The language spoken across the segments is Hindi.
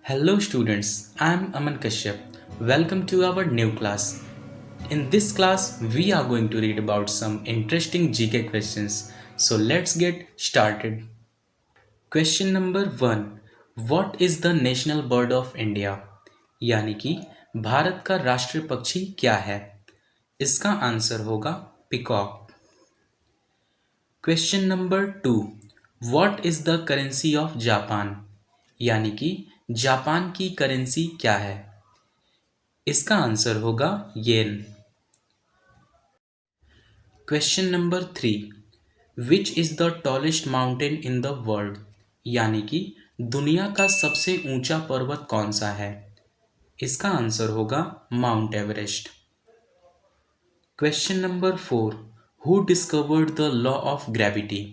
Hello students, I am Aman Kashyap. Welcome to our new class. In this class, we are going to read about some interesting GK questions. So let's get started. Question number 1. What is the national bird of India? यानी कि भारत का राष्ट्रीय पक्षी क्या है? इसका आंसर होगा peacock. Question number 2. What is the currency of Japan? यानी कि जापान की करेंसी क्या है? इसका आंसर होगा yen. Question number 3. Which is the tallest mountain in the world? यानी कि दुनिया का सबसे ऊंचा पर्वत कौन सा है? इसका आंसर होगा mount Everest. Question number 4. Who discovered the law of gravity?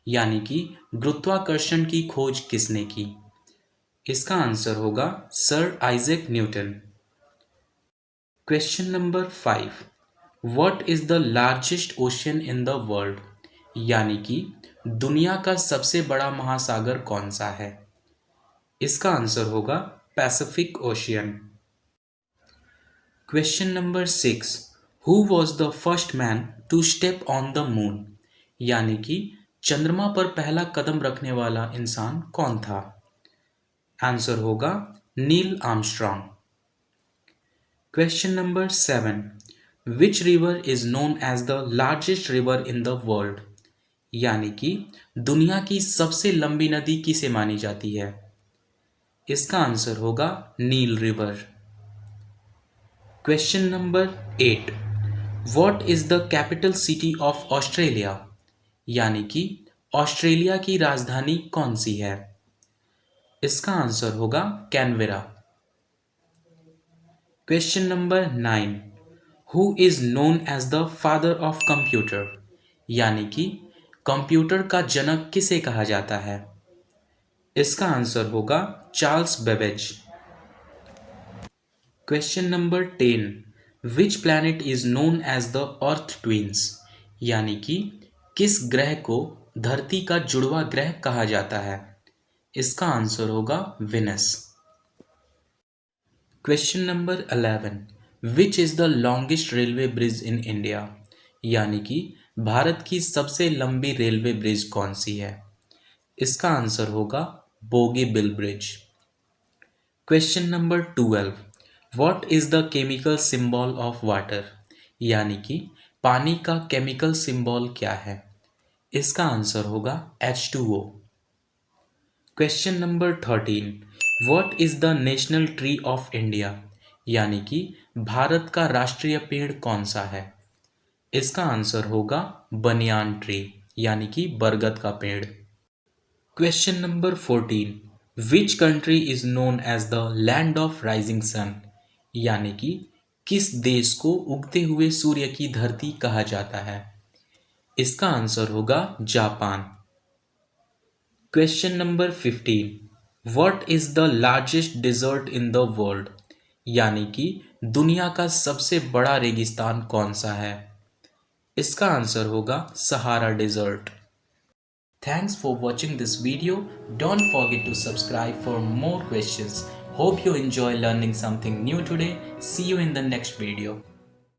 यानी कि गुरुत्वाकर्षण की खोज किसने की? इसका आंसर होगा sir Isaac Newton. Question number 5. What is the largest ocean in the world? यानी कि दुनिया का सबसे बड़ा महासागर कौन सा है? इसका आंसर होगा Pacific Ocean. Question number 6. Who was the first man to step on the moon? यानी कि चंद्रमा पर पहला कदम रखने वाला इंसान कौन था? आंसर होगा Neil Armstrong. Question number 7. Which river is known as the largest river in the world? यानी कि दुनिया की सबसे लंबी नदी किसे मानी जाती है? इसका आंसर होगा Nile river. Question number 8. What is the capital city of Australia? यानी कि ऑस्ट्रेलिया की राजधानी कौन सी है? इसका आंसर होगा Canberra. Question number 9. Who is known as the father of computer? यानी कि कंप्यूटर का जनक किसे कहा जाता है? इसका आंसर होगा Charles Babbage. Question number 10. Which planet is known as the earth twins? यानी कि किस ग्रह को धरती का जुड़वा ग्रह कहा जाता है? इसका आंसर होगा Venus. Question number 11. Which is the longest railway bridge in India? यानी कि भारत की सबसे लंबी रेलवे ब्रिज कौन सी है? इसका आंसर होगा Bogibeel bridge. Question number 12. What is the chemical symbol of water? यानी कि पानी का केमिकल सिंबल क्या है? इसका आंसर होगा H2O. Question number 13. What is the national tree of India? यानी कि भारत का राष्ट्रीय पेड़ कौन सा है? इसका आंसर होगा बनियान ट्री यानी कि बरगद का पेड़. Question number 14. Which country is known as the land of rising sun? यानी कि किस देश को उगते हुए सूर्य की धरती कहा जाता है? इसका आंसर होगा Japan. Question number 15. What is the largest desert in the world? यानी कि दुनिया का सबसे बड़ा रेगिस्तान कौन सा है? इसका आंसर होगा Sahara desert. Thanks for watching this video. Don't forget to subscribe for more questions. Hope you enjoy learning something new today. See you in the next video.